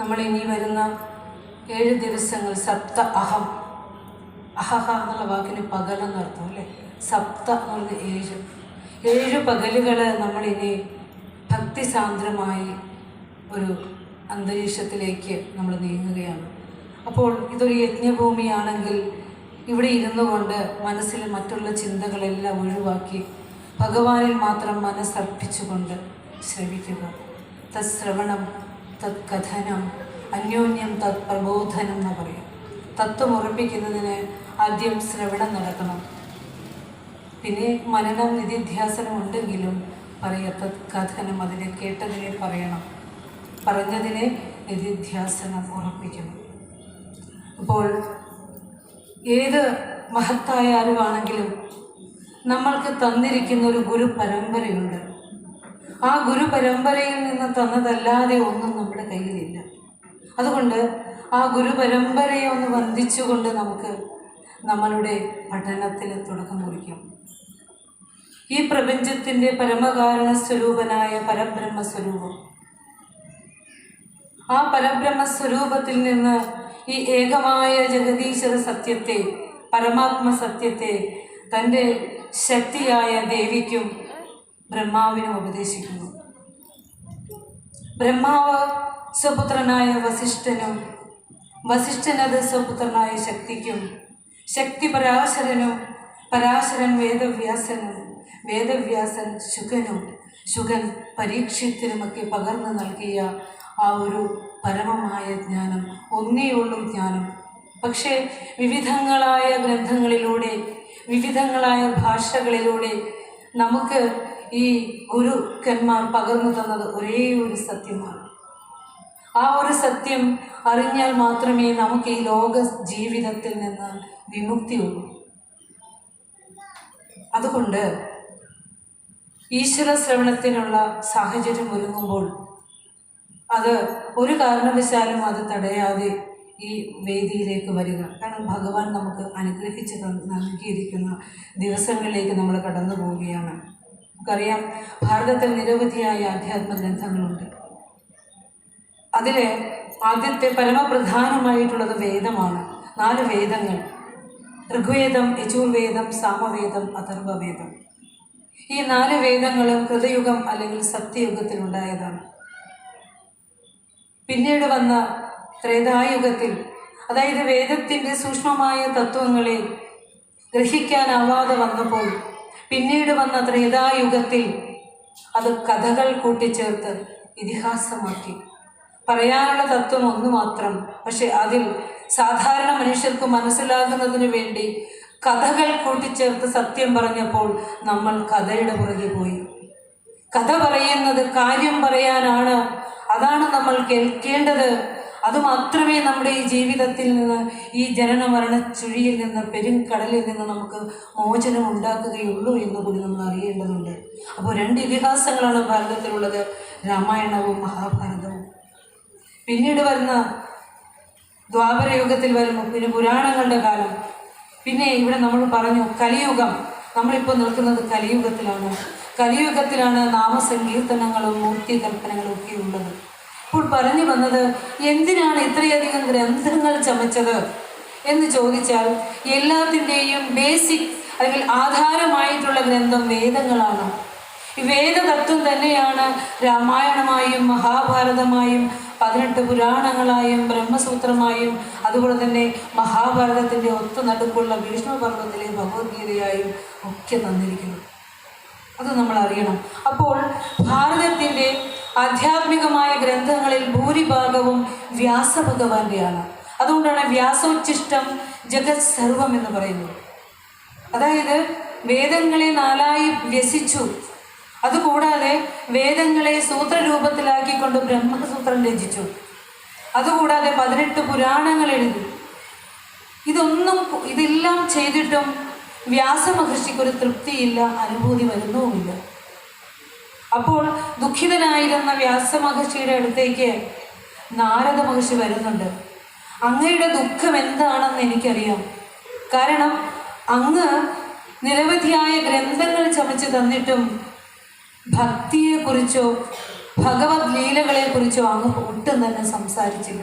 നമ്മളിനി വരുന്ന 7 ദിവസങ്ങൾ സപ്ത അഹം, അഹഹ എന്നുള്ള വാക്കിന് പകലെന്നർത്ഥം അല്ലേ. സപ്ത എന്ന് പറഞ്ഞാൽ 7 പകലുകൾ നമ്മളിനി ഭക്തിസാന്ദ്രമായി ഒരു അന്തരീക്ഷത്തിലേക്ക് നമ്മൾ നീങ്ങുകയാണ്. അപ്പോൾ ഇതൊരു യജ്ഞഭൂമിയാണെങ്കിൽ ഇവിടെ ഇരുന്നു കൊണ്ട് മനസ്സിൽ മറ്റുള്ള ചിന്തകളെല്ലാം ഒഴിവാക്കി ഭഗവാനിൽ മാത്രം മനസ്സർപ്പിച്ചുകൊണ്ട് ശ്രവിക്കുക. തത് ശ്രവണം, തത് കഥനം, അന്യോന്യം തത് പ്രബോധനം എന്ന് പറയും. തത്വം ഉറപ്പിക്കുന്നതിന് ആദ്യം ശ്രവണം നടക്കണം, പിന്നെ മനനം നിധിധ്യാസനം ഉണ്ടെങ്കിലും പറയുക തത് കഥനം, അതിനെ കേട്ടതിനെ പറയണം, പറഞ്ഞതിനെ നിധിധ്യാസനം ഉറപ്പിക്കണം. അപ്പോൾ ഏത് മഹത്തായ അറിവാണെങ്കിലും നമ്മൾക്ക് തന്നിരിക്കുന്ന ഒരു ഗുരു പരമ്പരയുണ്ട്. ആ ഗുരു പരമ്പരയിൽ നിന്ന് തന്നതല്ലാതെ ഒന്നും നമ്മുടെ കയ്യിലില്ല. അതുകൊണ്ട് ആ ഗുരു പരമ്പരയെ ഒന്ന് വന്ദിച്ചുകൊണ്ട് നമുക്ക് നമ്മളുടെ പഠനത്തിൽ തുടക്കം കുറിക്കാം. ഈ പ്രപഞ്ചത്തിൻ്റെ പരമകാരണ സ്വരൂപനായ പരബ്രഹ്മസ്വരൂപം, ആ പരബ്രഹ്മസ്വരൂപത്തിൽ നിന്ന് ഈ ഏകമായ ജഗദീശ്വര സത്യത്തെ, പരമാത്മ സത്യത്തെ തൻ്റെ ശക്തിയായ ദേവിക്കും ബ്രഹ്മാവിനും ഉപദേശിക്കുന്നു. ബ്രഹ്മാവ് സ്വപുത്രനായ വസിഷ്ഠനും, വസിഷ്ഠനത് സ്വപുത്രനായ ശക്തിക്കും, ശക്തി പരാശരനും, പരാശരൻ വേദവ്യാസനും, വേദവ്യാസൻ ശുഗനും, ശുഗൻ പരീക്ഷത്തിനുമൊക്കെ പകർന്നു നൽകിയ ആ ഒരു പരമമായ ജ്ഞാനം, ഒന്നേയുള്ളൂ ജ്ഞാനം. പക്ഷേ വിവിധങ്ങളായ ഗ്രന്ഥങ്ങളിലൂടെ, വിവിധങ്ങളായ ഭാഷകളിലൂടെ നമുക്ക് ഈ ഗുരുക്കന്മാർ പകർന്നു തന്നത് ഒരേ ഒരു സത്യമാണ്. ആ ഒരു സത്യം അറിഞ്ഞാൽ മാത്രമേ നമുക്ക് ഈ ലോക ജീവിതത്തിൽ നിന്ന് വിമുക്തിയുള്ളൂ. അതുകൊണ്ട് ഈശ്വര ശ്രവണത്തിനുള്ള സാഹചര്യം ഒരുങ്ങുമ്പോൾ അത് ഒരു കാരണവശാലും അത് തടയാതെ ഈ വേദിയിലേക്ക് വരിക. കാരണം ഭഗവാൻ നമുക്ക് അനുഗ്രഹിച്ച് നൽകിയിരിക്കുന്ന ദിവസങ്ങളിലേക്ക് നമ്മൾ കടന്നു പോവുകയാണ്. നമുക്കറിയാം, ഭാരതത്തിൽ നിരവധിയായ ആധ്യാത്മ ഗ്രന്ഥങ്ങളുണ്ട്. അതിൽ ആദ്യത്തെ പരമപ്രധാനമായിട്ടുള്ളത് വേദമാണ്. 4 വേദങ്ങൾ: ഋഗ്വേദം, യജുർവേദം, സാമവേദം, അഥർവവേദം. ഈ 4 വേദങ്ങളും കൃതയുഗം അല്ലെങ്കിൽ സത്യയുഗത്തിലുണ്ടായതാണ്. പിന്നീട് വന്ന ത്രേതായുഗത്തിൽ, അതായത് വേദത്തിൻ്റെ സൂക്ഷ്മമായ തത്വങ്ങളെ ഗ്രഹിക്കാനാവാതെ വന്നപ്പോൾ പിന്നീട് വന്ന ത്രേതായുഗത്തിൽ അത് കഥകൾ കൂട്ടിച്ചേർത്ത് ഇതിഹാസമാക്കി. പറയാനുള്ള തത്വം ഒന്നു മാത്രം, പക്ഷെ അതിൽ സാധാരണ മനുഷ്യർക്ക് മനസ്സിലാകുന്നതിന് വേണ്ടി കഥകൾ കൂട്ടിച്ചേർത്ത് സത്യം പറഞ്ഞപ്പോൾ നമ്മൾ കഥയുടെ പുറകെ പോയി. കഥ പറയുന്നത് കാര്യം പറയാനാണ്, അതാണ് നമ്മൾ കേൾക്കേണ്ടത്. അതുമാത്രമേ നമ്മുടെ ഈ ജീവിതത്തിൽ നിന്ന്, ഈ ജനന മരണ ചുഴിയിൽ നിന്ന്, പെരുങ്കടലിൽ നിന്ന് നമുക്ക് മോചനം ഉണ്ടാക്കുകയുള്ളൂ എന്ന് കൂടി നമ്മൾ അറിയേണ്ടതുണ്ട്. അപ്പോൾ 2 ഇതിഹാസങ്ങളാണ് ഭാരതത്തിലുള്ളത്, രാമായണവും മഹാഭാരതവും. പിന്നീട് വരുന്ന ദ്വാപരയുഗത്തിൽ വരുന്നു, പിന്നെ പുരാണങ്ങളുടെ കാലം. പിന്നെ ഇവിടെ നമ്മൾ പറഞ്ഞു കലിയുഗം. നമ്മളിപ്പോൾ നിൽക്കുന്നത് കലിയുഗത്തിലാണ്. കലിയുഗത്തിലാണ് നാമസങ്കീർത്തനങ്ങളും മൂർത്തികൽപ്പനകളും ഒക്കെ ഉള്ളത്. ഇപ്പോൾ പറഞ്ഞു വന്നത്, എന്തിനാണ് ഇത്രയധികം ഗ്രന്ഥങ്ങൾ ചമച്ചത് എന്ന് ചോദിച്ചാൽ, എല്ലാത്തിൻ്റെയും ബേസിക് അല്ലെങ്കിൽ ആധാരമായിട്ടുള്ള ഗ്രന്ഥം വേദങ്ങളാണ്. ഈ വേദതത്വം തന്നെയാണ് രാമായണമായും മഹാഭാരതമായും 18 പുരാണങ്ങളായും ബ്രഹ്മസൂത്രമായും അതുപോലെ തന്നെ മഹാഭാരതത്തിൻ്റെ ഒത്തുനടുക്കുള്ള ഭീഷ്മപർവ്വത്തിലെ ഭഗവത്ഗീതയായും ഒക്കെ തന്നിരിക്കുന്നു. അത് നമ്മൾ അറിയണം. അപ്പോൾ ഭാരതത്തിൻ്റെ ആധ്യാത്മികമായ ഗ്രന്ഥങ്ങളിൽ ഭൂരിഭാഗവും വ്യാസഭഗവാന്റെയാണ്. അതുകൊണ്ടാണ് വ്യാസോച്ഛിഷ്ടം ജഗത് സർവം എന്ന് പറയുന്നത്. അതായത് വേദങ്ങളെ 4ആയി വ്യസിച്ചു. അതുകൂടാതെ വേദങ്ങളെ സൂത്രരൂപത്തിലാക്കിക്കൊണ്ട് ബ്രഹ്മസൂത്രം രചിച്ചു. അതുകൂടാതെ 18 പുരാണങ്ങൾ എഴുതി. ഇതെല്ലാം ചെയ്തിട്ടും വ്യാസമഹർഷിക്കൊരു തൃപ്തിയില്ല, അനുഭൂതി വരുന്നുമില്ല. അപ്പോൾ ദുഃഖിതനായിരുന്ന വ്യാസമഹർഷിയുടെ അടുത്തേക്ക് നാരദ മഹർഷി വരുന്നുണ്ട്. അങ്ങയുടെ ദുഃഖം എന്താണെന്ന് എനിക്കറിയാം. കാരണം അങ്ങ് നിരവധിയായ ഗ്രന്ഥങ്ങൾ ചമച്ച് തന്നിട്ടും ഭക്തിയെക്കുറിച്ചോ ഭഗവത് ലീലകളെക്കുറിച്ചോ അങ്ങ് ഒട്ടും തന്നെ സംസാരിച്ചില്ല.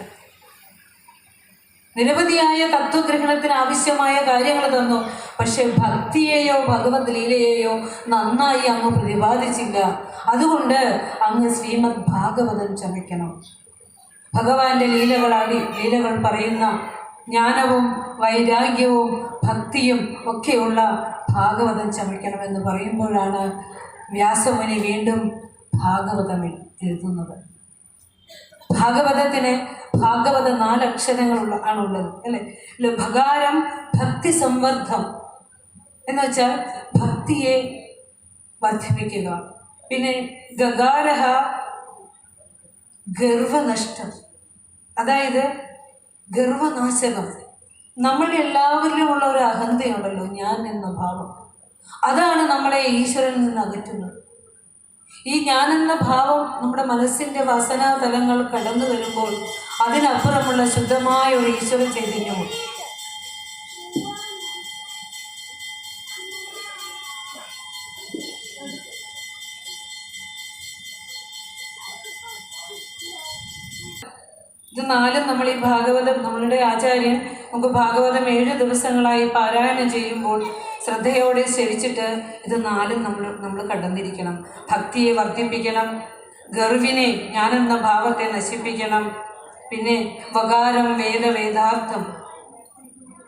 നിരവധിയായ തത്വഗ്രഹണത്തിന് ആവശ്യമായ കാര്യങ്ങൾ തന്നു. പക്ഷെ ഭക്തിയെയോ ഭഗവത് ലീലയെയോ നന്നായി അങ്ങ് പ്രതിപാദിച്ചില്ല. അതുകൊണ്ട് അങ്ങ് ശ്രീമദ് ഭാഗവതം ചമയ്ക്കണം. ഭഗവാന്റെ ലീലകൾ പറയുന്ന ജ്ഞാനവും വൈരാഗ്യവും ഭക്തിയും ഒക്കെയുള്ള ഭാഗവതം ചമയ്ക്കണമെന്ന് പറയുമ്പോഴാണ് വ്യാസമുനി വീണ്ടും ഭാഗവതം എഴുതുന്നത്. ഭാഗവതത്തിന് ഭാഗവത 4 അക്ഷരങ്ങളുള്ള ആണുള്ളത് അല്ലേ. ഭകാരം ഭക്തി സംവർദ്ധം എന്ന് വെച്ചാൽ ഭക്തിയെ വർദ്ധിപ്പിക്കുക. പിന്നെ ഗകാരഹ ഗർവനഷ്ടം, അതായത് ഗർവനാശകം. നമ്മൾ എല്ലാവരിലുമുള്ള ഒരു അഹന്തയുണ്ടല്ലോ, ഞാൻ എന്ന ഭാവം, അതാണ് നമ്മളെ ഈശ്വരനിൽ നിന്ന് അകറ്റുന്നത്. ഈ ഞാനെന്ന ഭാവം നമ്മുടെ മനസ്സിൻ്റെ വാസനാതലങ്ങൾ കടന്നു വരുമ്പോൾ അതിനപ്പുറമുള്ള ശുദ്ധമായ ഒരു ഈശ്വര ചൈതന്യവും ഇത് 4 നമ്മൾ ഈ ഭാഗവതം, നമ്മളുടെ ആചാര്യൻ നമുക്ക് ഭാഗവതം 7 ദിവസങ്ങളായി പാരായണം ചെയ്യുമ്പോൾ ശ്രദ്ധയോടെ ശ്രവിച്ചിട്ട് ഇത് 4 നമ്മൾ കടന്നിരിക്കണം. ഭക്തിയെ വർദ്ധിപ്പിക്കണം, ഗർവിനെ ഞാനെന്ന ഭാവത്തെ നശിപ്പിക്കണം, പിന്നെ വകാരം വേദാർത്ഥം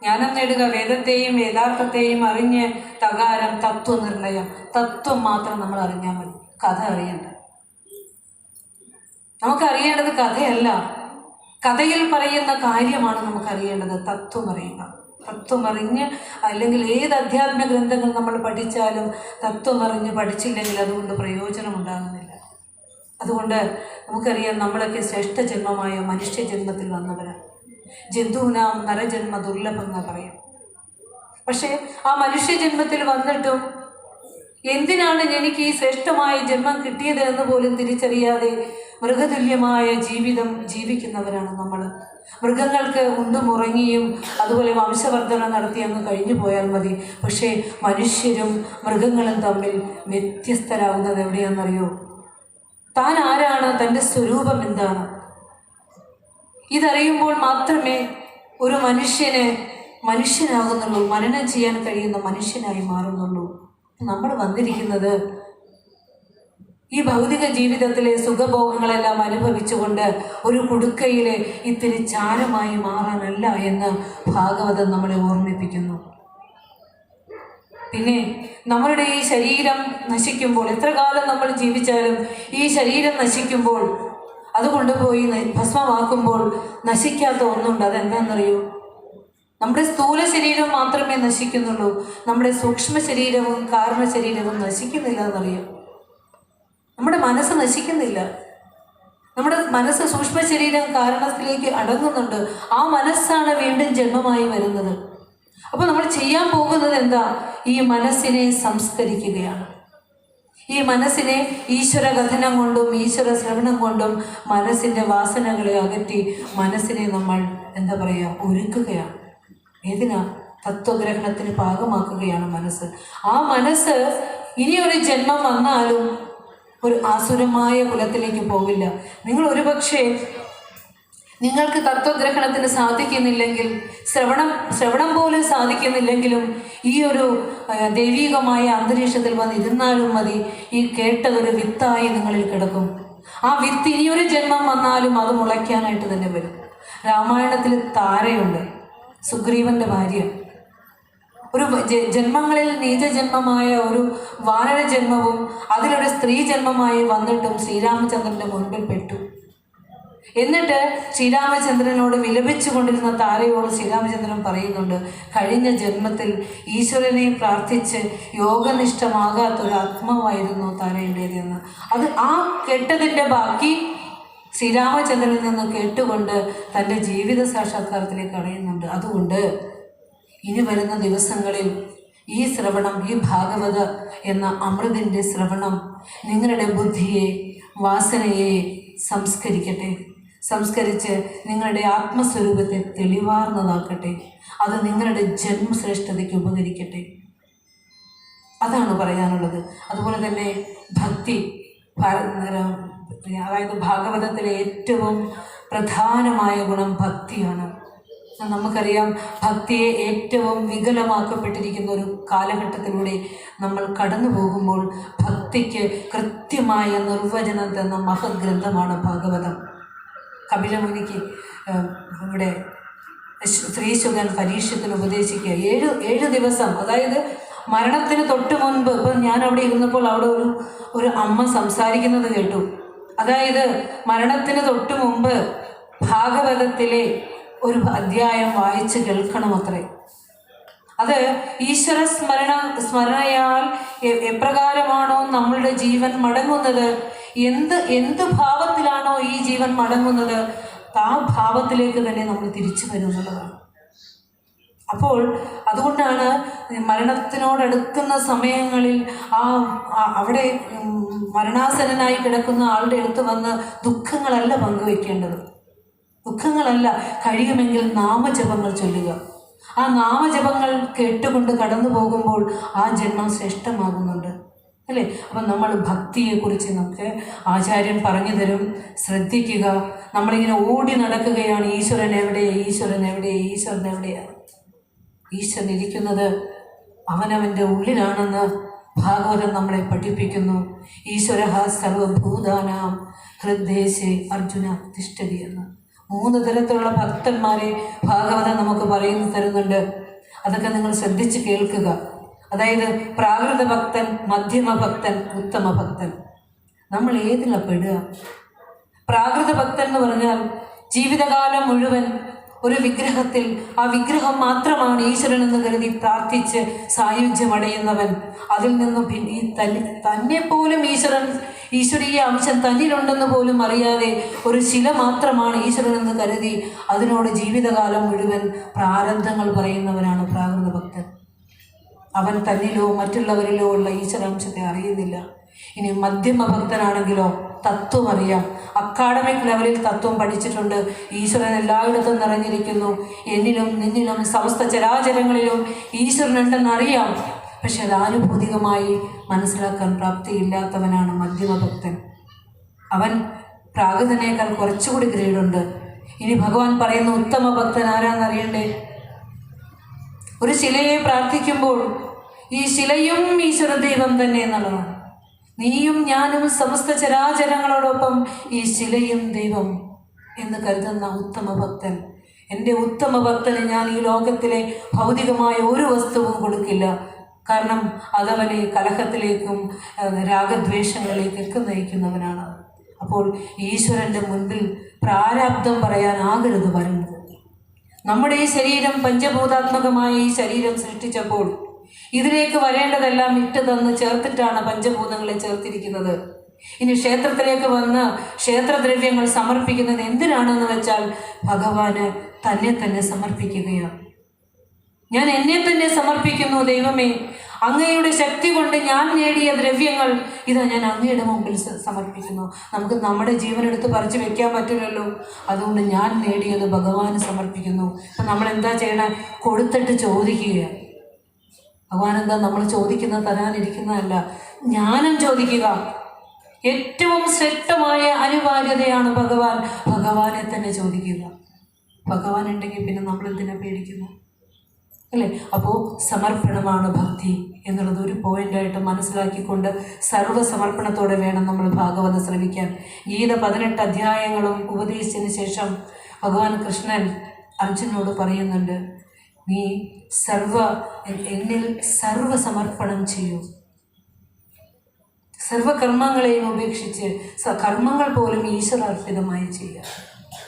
ജ്ഞാനം നേടുക, വേദത്തെയും വേദാർത്ഥത്തെയും അറിഞ്ഞ് തകാരം തത്വനിർണയം, തത്വം മാത്രം നമ്മൾ അറിഞ്ഞാൽ മതി, കഥ അറിയണ്ട. നമുക്കറിയേണ്ടത് കഥയല്ല, കഥയിൽ പറയുന്ന കാര്യമാണ് നമുക്കറിയേണ്ടത്. തത്വം അറിയുക, തത്വമറിഞ്ഞ്, അല്ലെങ്കിൽ ഏത് അധ്യാത്മ ഗ്രന്ഥങ്ങൾ നമ്മൾ പഠിച്ചാലും തത്വമറിഞ്ഞ് പഠിച്ചില്ലെങ്കിൽ അതുകൊണ്ട് പ്രയോജനമുണ്ടാകുന്നില്ല. അതുകൊണ്ട് നമുക്കറിയാം, നമ്മളൊക്കെ ശ്രേഷ്ഠ ജന്മമായ മനുഷ്യജന്മത്തിൽ വന്നവരാണ്. ജന്തുവിനാം നരജന്മ ദുർലഭം എന്ന് പറയാം. പക്ഷേ ആ മനുഷ്യജന്മത്തിൽ വന്നിട്ടും എന്തിനാണ് എനിക്ക് ഈ ശ്രേഷ്ഠമായ ജന്മം കിട്ടിയത് എന്ന് പോലും തിരിച്ചറിയാതെ മൃഗതുല്യമായ ജീവിതം ജീവിക്കുന്നവരാണ് നമ്മൾ. മൃഗങ്ങൾക്ക് ഉണ്ടും ഉറങ്ങിയും അതുപോലെ വംശവർദ്ധന നടത്തി അങ്ങ് കഴിഞ്ഞു പോയാൽ മതി. പക്ഷേ മനുഷ്യരും മൃഗങ്ങളും തമ്മിൽ വ്യത്യസ്തരാകുന്നത് എവിടെയാണെന്നറിയോ? താൻ ആരാണ്, തൻ്റെ സ്വരൂപം എന്താണ്, ഇതറിയുമ്പോൾ മാത്രമേ ഒരു മനുഷ്യനാകുന്നുള്ളൂ, മനനം ചെയ്യാൻ കഴിയുന്ന മനുഷ്യനായി മാറുന്നുള്ളൂ. നമ്മൾ വന്നിരിക്കുന്നത് ഈ ഭൗതിക ജീവിതത്തിലെ സുഖഭോഗങ്ങളെല്ലാം അനുഭവിച്ചുകൊണ്ട് ഒരു കുടുക്കയിലെ ഇത്തിരി ചാരമായി മാറാനല്ല എന്ന് ഭാഗവതം നമ്മളെ ഓർമ്മിപ്പിക്കുന്നു. പിന്നെ നമ്മളുടെ ഈ ശരീരം നശിക്കുമ്പോൾ, എത്ര കാലം നമ്മൾ ജീവിച്ചാലും ഈ ശരീരം നശിക്കുമ്പോൾ, അത് കൊണ്ടുപോയി ഭസ്മമാക്കുമ്പോൾ നശിക്കാത്ത ഒന്നുണ്ട്. അതെന്താണെന്നറിയോ? നമ്മുടെ സ്ഥൂല ശരീരം മാത്രമേ നശിക്കുന്നുള്ളൂ. നമ്മുടെ സൂക്ഷ്മ ശരീരവും കാരണ ശരീരവും നശിക്കുന്നില്ല എന്നറിയാം. നമ്മുടെ മനസ്സ് നശിക്കുന്നില്ല. നമ്മുടെ മനസ്സ് സൂക്ഷ്മ ശരീരം കാരണത്തിലേക്ക് അടങ്ങുന്നുണ്ട്. ആ മനസ്സാണ് വീണ്ടും ജന്മമായി വരുന്നത്. അപ്പോൾ നമ്മൾ ചെയ്യാൻ പോകുന്നത് എന്താ? ഈ മനസ്സിനെ സംസ്കരിക്കുകയാണ്. ഈ മനസ്സിനെ ഈശ്വര കഥനം കൊണ്ടും ഈശ്വര ശ്രവണം കൊണ്ടും മനസ്സിൻ്റെ വാസനകളെ അകറ്റി മനസ്സിനെ നമ്മൾ ഒരുക്കുകയാണ്. ഏതിനാ? തത്വഗ്രഹണത്തിന് പാകമാക്കുകയാണ് മനസ്സ്. ആ മനസ്സ് ഇനിയൊരു ജന്മം വന്നാലും ഒരു ആസുരമായ കുലത്തിലേക്ക് പോവില്ല. നിങ്ങൾ ഒരുപക്ഷെ നിങ്ങൾക്ക് തത്വഗ്രഹണത്തിന് സാധിക്കുന്നില്ലെങ്കിൽ, ശ്രവണം പോലും സാധിക്കുന്നില്ലെങ്കിലും ഈ ഒരു ദൈവികമായ അന്തരീക്ഷത്തിൽ വന്നിരുന്നാലും മതി. ഈ കേട്ടതൊരു വിത്തായി നിങ്ങളിൽ കിടക്കും. ആ വിത്ത് ഇനിയൊരു ജന്മം വന്നാലും അത് മുളയ്ക്കാനായിട്ട് തന്നെ വരും. രാമായണത്തിൽ താരയുണ്ട്, സുഗ്രീവന്റെ ഭാര്യ. ഒരു ജന്മങ്ങളിൽ നീചജന്മമായ ഒരു വാനര ജന്മവും അതിലൊരു സ്ത്രീ ജന്മമായി വന്നിട്ടും ശ്രീരാമചന്ദ്രൻ്റെ മുൻപിൽ പെട്ടു. എന്നിട്ട് ശ്രീരാമചന്ദ്രനോട് വിലപിച്ചു കൊണ്ടിരുന്ന താരയോട് ശ്രീരാമചന്ദ്രൻ പറയുന്നുണ്ട്, കഴിഞ്ഞ ജന്മത്തിൽ ഈശ്വരനെ പ്രാർത്ഥിച്ച് യോഗനിഷ്ഠമാകാത്തൊരു ആത്മാവായിരുന്നു താരയുടേതെന്ന്. അത് ആ കേട്ടതിൻ്റെ ബാക്കി ശ്രീരാമചന്ദ്രനിൽ നിന്ന് കേട്ടുകൊണ്ട് തൻ്റെ ജീവിത സാക്ഷാത്കാരത്തിലേക്ക് അടയുന്നുണ്ട്. അതുകൊണ്ട് ഇനി വരുന്ന ദിവസങ്ങളിൽ ഈ ശ്രവണം, ഈ ഭാഗവത എന്ന അമൃതിൻ്റെ ശ്രവണം നിങ്ങളുടെ ബുദ്ധിയെ, വാസനയെ സംസ്കരിച്ച് നിങ്ങളുടെ ആത്മസ്വരൂപത്തെ തെളിവാർന്നതാക്കട്ടെ. അത് നിങ്ങളുടെ ജന്മശ്രേഷ്ഠതയ്ക്ക് ഉപകരിക്കട്ടെ. അതാണ് പറയാനുള്ളത്. അതുപോലെ തന്നെ ഭക്തി, അതായത് ഭാഗവതത്തിലെ ഏറ്റവും പ്രധാനമായ ഗുണം ഭക്തിയാണ്. നമുക്കറിയാം, ഭക്തിയെ ഏറ്റവും വികലമാക്കപ്പെട്ടിരിക്കുന്ന ഒരു കാലഘട്ടത്തിലൂടെ നമ്മൾ കടന്നു പോകുമ്പോൾ ഭക്തിക്ക് കൃത്യമായ നിർവചനം തന്ന മഹത് ഗ്രന്ഥമാണ് ഭാഗവതം. കപിലമുനിക്ക് ഇവിടെ ശ്രീശുകൻ പരീക്ഷത്തിന് ഉപദേശിക്കുക, ഏഴ് ദിവസം, അതായത് മരണത്തിന് തൊട്ട് മുൻപ്. ഇപ്പം ഞാൻ അവിടെ ഇരുന്നപ്പോൾ അവിടെ ഒരു അമ്മ സംസാരിക്കുന്നത് കേട്ടു. അതായത് മരണത്തിന് തൊട്ട് മുമ്പ് ഭാഗവതത്തിലെ ഒരു അധ്യായം വായിച്ച് കേൾക്കണമത്രേ. അത് ഈശ്വര സ്മരണയാൽ എപ്രകാരമാണോ നമ്മളുടെ ജീവൻ മടങ്ങുന്നത്, എന്ത് ഭാവത്തിലാണോ ഈ ജീവൻ മടങ്ങുന്നത്, ആ ഭാവത്തിലേക്ക് തന്നെ നമ്മൾ തിരിച്ചു വരുന്നുള്ളതാണ്. അപ്പോൾ അതുകൊണ്ടാണ് മരണത്തിനോടടുക്കുന്ന സമയങ്ങളിൽ അവിടെ മരണാസന്നനായി കിടക്കുന്ന ആളുടെ അടുത്ത് വന്ന് ദുഃഖങ്ങളല്ല പങ്കുവെക്കേണ്ടത്. ദുഃഖങ്ങളല്ല, കഴിയുമെങ്കിൽ നാമജപങ്ങൾ ചൊല്ലുക. ആ നാമജപങ്ങൾ കേട്ടുകൊണ്ട് കടന്നു പോകുമ്പോൾ ആ ജന്മം ശ്രേഷ്ഠമാകുന്നുണ്ട്, അല്ലേ? അപ്പം നമ്മൾ ഭക്തിയെക്കുറിച്ച് നമുക്ക് ആചാര്യൻ പറഞ്ഞു തരും. ശ്രദ്ധിക്കുക. നമ്മളിങ്ങനെ ഓടി നടക്കുകയാണ്, ഈശ്വരൻ എവിടെ, ഈശ്വരൻ എവിടെ, ഈശ്വരൻ എവിടെയാണ്. ഈശ്വരൻ ഇരിക്കുന്നത് അവനവൻ്റെ ഉള്ളിലാണെന്ന് ഭാഗവതം നമ്മളെ പഠിപ്പിക്കുന്നു. ഈശ്വരഃ സർവഭൂതാനാം ഹൃദ്ദേശേ അർജുന തിഷ്ഠതി എന്ന് 3 തരത്തിലുള്ള ഭക്തന്മാരെ ഭാഗവതം നമുക്ക് പറയുന്നു തരുന്നുണ്ട്. അതൊക്കെ നിങ്ങൾ ശ്രദ്ധിച്ച് കേൾക്കുക. അതായത് പ്രാകൃത ഭക്തൻ, മധ്യമ ഭക്തൻ, ഉത്തമ ഭക്തൻ. നമ്മൾ ഏതിലാണ് പെടുക? പ്രാകൃത ഭക്തൻ എന്ന് പറഞ്ഞാൽ ജീവിതകാലം മുഴുവൻ ഒരു വിഗ്രഹത്തിൽ, ആ വിഗ്രഹം മാത്രമാണ് ഈശ്വരനെന്ന് കരുതി പ്രാർത്ഥിച്ച് സായുജ്യമടയുന്നവൻ. അതിൽ നിന്നും തന്നെ പോലും ഈശ്വരീയ അംശം തന്നിലുണ്ടെന്ന് പോലും അറിയാതെ ഒരു ശില മാത്രമാണ് ഈശ്വരനെന്ന് കരുതി അതിനോട് ജീവിതകാലം മുഴുവൻ പ്രാരബ്ധങ്ങൾ പറയുന്നവനാണ് പ്രാകൃത ഭക്തൻ. അവൻ തന്നിലോ മറ്റുള്ളവരിലോ ഉള്ള ഈശ്വരാംശത്തെ അറിയുന്നില്ല. ഇനി മധ്യമ ഭക്തനാണെങ്കിലോ തത്വം അറിയാം, അക്കാഡമിക് ലെവലിൽ തത്വം പഠിച്ചിട്ടുണ്ട്. ഈശ്വരൻ എല്ലായിടത്തും നിറഞ്ഞിരിക്കുന്നു, എന്നിലും നിന്നിലും സമസ്ത ചരാചരങ്ങളിലും ഈശ്വരനുണ്ടെന്ന് അറിയാം. പക്ഷെ അത് ആനുഭൂതികമായി മനസ്സിലാക്കാൻ പ്രാപ്തിയില്ലാത്തവനാണ് മധ്യമഭക്തൻ. അവൻ പ്രാകൃതനേക്കാൾ കുറച്ചുകൂടി ഗ്രേഡുണ്ട്. ഇനി ഭഗവാൻ പറയുന്ന ഉത്തമ ഭക്തൻ ആരാന്നറിയണ്ടേ? ഒരു ശിലയെ പ്രാർത്ഥിക്കുമ്പോൾ ഈ ശിലയും ഈശ്വര ദൈവം തന്നെ എന്നുള്ളതാണ്. നീയും ഞാനും സമസ്ത ചരാചരങ്ങളോടൊപ്പം ഈ ശിലയും ദൈവം എന്ന് കരുതുന്ന ഉത്തമ ഭക്തൻ. എൻ്റെ ഉത്തമ ഭക്തന് ഞാൻ ഈ ലോകത്തിലെ ഭൗതികമായ ഒരു വസ്തുവും കൊടുക്കില്ല. കാരണം അതവനെ കലഹത്തിലേക്കും രാഗദ്വേഷങ്ങളിലേക്കൊക്കെ നയിക്കുന്നവനാണ്. അപ്പോൾ ഈശ്വരൻ്റെ മുൻപിൽ പ്രാരാബ്ധം പറയാനാകരുത് വരുന്നത്. നമ്മുടെ ഈ ശരീരം, പഞ്ചഭൂതാത്മകമായ ഈ ശരീരം സൃഷ്ടിച്ചപ്പോൾ ഇതിലേക്ക് വരേണ്ടതെല്ലാം ഇട്ട് തന്ന് ചേർത്തിട്ടാണ് പഞ്ചഭൂതങ്ങളെ ചേർത്തിരിക്കുന്നത്. ഇനി ക്ഷേത്രത്തിലേക്ക് വന്ന് ക്ഷേത്രദ്രവ്യങ്ങൾ സമർപ്പിക്കുന്നത് എന്തിനാണെന്ന് വെച്ചാൽ ഭഗവാന് തന്നെ സമർപ്പിക്കുകയാണ്. ഞാൻ എന്നെ തന്നെ സമർപ്പിക്കുന്നു ദൈവമേ, അങ്ങയുടെ ശക്തി കൊണ്ട് ഞാൻ നേടിയ ദ്രവ്യങ്ങൾ ഇതാ ഞാൻ അങ്ങയുടെ മുമ്പിൽ സമർപ്പിക്കുന്നു. നമുക്ക് നമ്മുടെ ജീവനെടുത്ത് പറിച്ചു വെക്കാൻ പറ്റില്ലല്ലോ, അതുകൊണ്ട് ഞാൻ നേടിയത് ഭഗവാന് സമർപ്പിക്കുന്നു. അപ്പം നമ്മൾ എന്താ ചെയ്യണേ? കൊടുത്തിട്ട് ചോദിക്കുകയാണ്. ഭഗവാൻ എന്താ നമ്മൾ ചോദിക്കുന്നത് തരാനിരിക്കുന്നതല്ല, ജ്ഞാനം ചോദിക്കുക. ഏറ്റവും ശ്രേഷ്ഠമായ അനിവാര്യതയാണ് ഭഗവാനെ തന്നെ ചോദിക്കുക. ഭഗവാൻ ഉണ്ടെങ്കിൽ പിന്നെ നമ്മൾ എന്തിനാ പേടിക്കുന്നു, അല്ലേ? അപ്പോൾ സമർപ്പണമാണ് ഭക്തി എന്നുള്ളത് ഒരു പോയിൻ്റായിട്ട് മനസ്സിലാക്കിക്കൊണ്ട് സർവ്വസമർപ്പണത്തോടെ വേണം നമ്മൾ ഭാഗവതം ശ്രവിക്കാൻ. ഗീത 18 അധ്യായങ്ങളും ഉപദേശിച്ചതിന് ശേഷം ഭഗവാൻ കൃഷ്ണൻ അർജുനോട് പറയുന്നുണ്ട്, നീ എന്നിൽ സർവസമർപ്പണം ചെയ്യൂ. സർവകർമ്മങ്ങളെയും ഉപേക്ഷിച്ച് കർമ്മങ്ങൾ പോലും ഈശ്വരാർപ്പിതമായി ചെയ്യുക.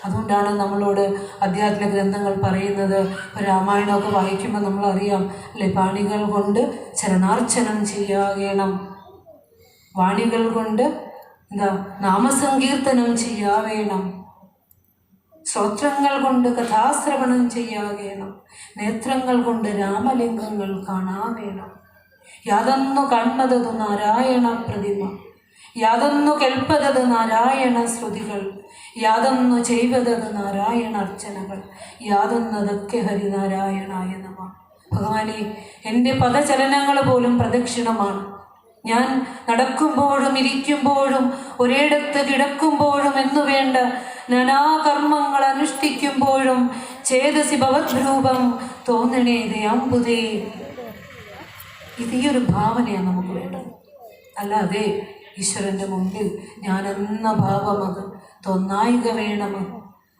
അതുകൊണ്ടാണ് നമ്മളോട് അധ്യാത്മിക ഗ്രന്ഥങ്ങൾ പറയുന്നത്. രാമായണമൊക്കെ വായിക്കുമ്പോൾ നമ്മളറിയാം, അല്ലെ? വാണികൾ കൊണ്ട് ചരണാർച്ചനം ചെയ്യാകണം, വാണികൾ കൊണ്ട് നാമസങ്കീർത്തനം ചെയ്യാവേണം, ശ്രോത്രങ്ങൾ കൊണ്ട് കഥാശ്രവണം ചെയ്യാകണം, നേത്രങ്ങൾ കൊണ്ട് രാമലിംഗങ്ങൾ കാണാവേണം. യാതൊന്നു കൺമതതു നാരായണ പ്രതിമ, യാതൊന്നു കേൾപ്പതത് നാരായണ ശ്രുതികൾ, യാതൊന്നു ചെയ്വതത് നാരായണ അർച്ചനകൾ, യാതൊന്നതൊക്കെ ഹരിനാരായണായ നമഃ. ഭഗവാനെ, എൻ്റെ പദചലനങ്ങൾ പോലും പ്രദക്ഷിണമാണ്. ഞാൻ നടക്കുമ്പോഴും ഇരിക്കുമ്പോഴും ഒരിടത്ത് കിടക്കുമ്പോഴും എന്നു വേണ്ട നാനാകർമ്മങ്ങൾ അനുഷ്ഠിക്കുമ്പോഴും ചേതസി ഭവദ്രൂപം തോന്നണേ ദയാംബുദേ. ഇത് ഈ ഒരു ഭാവനയാണ് നമുക്ക് വേണ്ടത്. അല്ലാതെ ഈശ്വരൻ്റെ മുമ്പിൽ ഞാൻ എന്ന ഭാവം അത് തൊന്നായിക വേണം,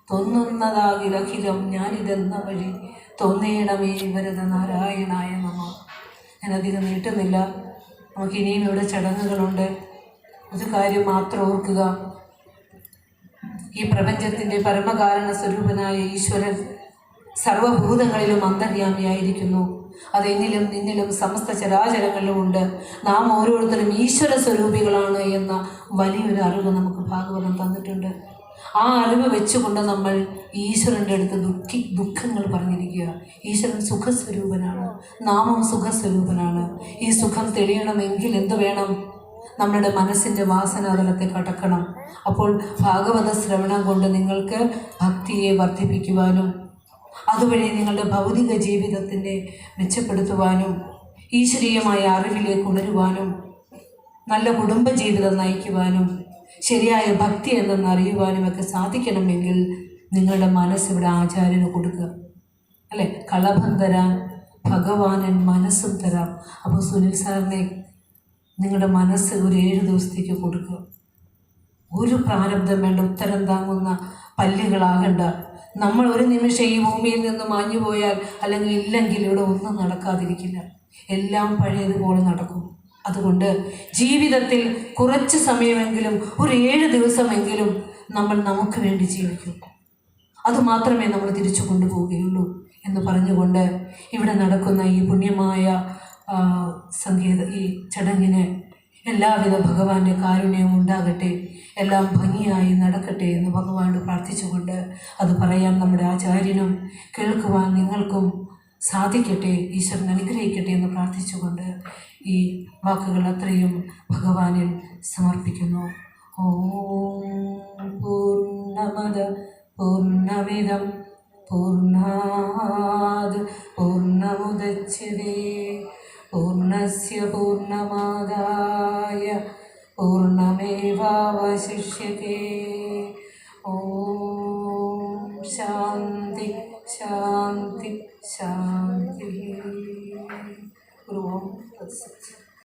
തൊന്നുന്നതാകിലഖിലം ഞാനിതെന്ന വഴി തോന്നേണമേ വരദ നാരായണായ നമ. ഞാനധികം നീട്ടുന്നില്ല. നമുക്കിനിയും ഇവിടെ ചടങ്ങുകളുണ്ട്. ഒരു കാര്യം മാത്രം ഓർക്കുക, ഈ പ്രപഞ്ചത്തിൻ്റെ പരമകാരണ സ്വരൂപനായ ഈശ്വരൻ സർവഭൂതങ്ങളിലും അന്തര്യാമിയായിരിക്കുന്നു. അതെന്നിലും നിന്നിലും സമസ്ത ചരാചരങ്ങളിലും ഉണ്ട്. നാം ഓരോരുത്തരും ഈശ്വര സ്വരൂപികളാണ് എന്ന വലിയൊരു അറിവ് നമുക്ക് ഭാഗവതം തന്നിട്ടുണ്ട്. ആ അറിവ് വെച്ചുകൊണ്ട് നമ്മൾ ഈശ്വരൻ്റെ അടുത്ത് ദുഃഖങ്ങൾ പറഞ്ഞിരിക്കുക. ഈശ്വരൻ സുഖസ്വരൂപനാണ്, നാമം സുഖസ്വരൂപനാണ്. ഈ സുഖം തെളിയണമെങ്കിൽ എന്ത് വേണം? നമ്മുടെ മനസ്സിൻ്റെ വാസനാതലത്തെ കടക്കണം. അപ്പോൾ ഭാഗവത ശ്രവണം കൊണ്ട് നിങ്ങൾക്ക് ഭക്തിയെ വർദ്ധിപ്പിക്കുവാനും അതുവഴി നിങ്ങളുടെ ഭൗതിക ജീവിതത്തിൻ്റെ മെച്ചപ്പെടുത്തുവാനും ഈശ്വരീയമായ അറിവിലേക്ക് ഉണരുവാനും നല്ല കുടുംബജീവിതം നയിക്കുവാനും ശരിയായ ഭക്തി എന്തെന്ന് അറിയുവാനും ഒക്കെ സാധിക്കണമെങ്കിൽ നിങ്ങളുടെ മനസ്സിവിടെ ആചാര്യന് കൊടുക്കുക. അല്ലേ? കളഭം തരാൻ ഭഗവാനൻ മനസ്സും തരാം. അപ്പോൾ സുനിൽ സാറിനെ നിങ്ങളുടെ മനസ്സ് ഒരു 7 ദിവസത്തേക്ക് കൊടുക്കുക. ഒരു പ്രാരബ്ധം വേണ്ട, ഉത്തരം താങ്ങുന്ന പല്ലുകളാകണ്ട. നമ്മൾ ഒരു നിമിഷം ഈ ഭൂമിയിൽ നിന്ന് മാഞ്ഞു പോയാൽ അല്ലെങ്കിൽ ഇല്ലെങ്കിൽ ഇവിടെ ഒന്നും നടക്കാതിരിക്കില്ല. എല്ലാം പഴയതുപോലെ നടക്കും. അതുകൊണ്ട് ജീവിതത്തിൽ കുറച്ച് സമയമെങ്കിലും ഒരു 7 ദിവസമെങ്കിലും നമ്മൾ നമുക്ക് വേണ്ടി ജീവിക്കും. അതുമാത്രമേ നമ്മൾ തിരിച്ചു കൊണ്ടുപോവുകയുള്ളൂ എന്ന് പറഞ്ഞുകൊണ്ട് ഇവിടെ നടക്കുന്ന ഈ പുണ്യമായ ഈ ചടങ്ങിന് എല്ലാവിധ ഭഗവാന്റെ കാരുണ്യവും ഉണ്ടാകട്ടെ, എല്ലാം ഭംഗിയായി നടക്കട്ടെ എന്ന് ഭഗവാനോട് പ്രാർത്ഥിച്ചുകൊണ്ട് അത് പറയാൻ നമ്മുടെ ആചാര്യനും കേൾക്കുവാൻ നിങ്ങൾക്കും സാധിക്കട്ടെ, ഈശ്വരൻ അനുഗ്രഹിക്കട്ടെ എന്ന് പ്രാർത്ഥിച്ചുകൊണ്ട് ഈ വാക്കുകൾ അത്രയും ഭഗവാനിൽ സമർപ്പിക്കുന്നു. ഓം പൂർണ്ണമദ പൂർണ്ണമിദം പൂർണ്ണാത് പൂർണ്ണമുദച്യതേ പൂർണ്ണസ്യ പൂർണ്ണമാദായ പൂർണ്ണമേവാവശിഷ്യതേ.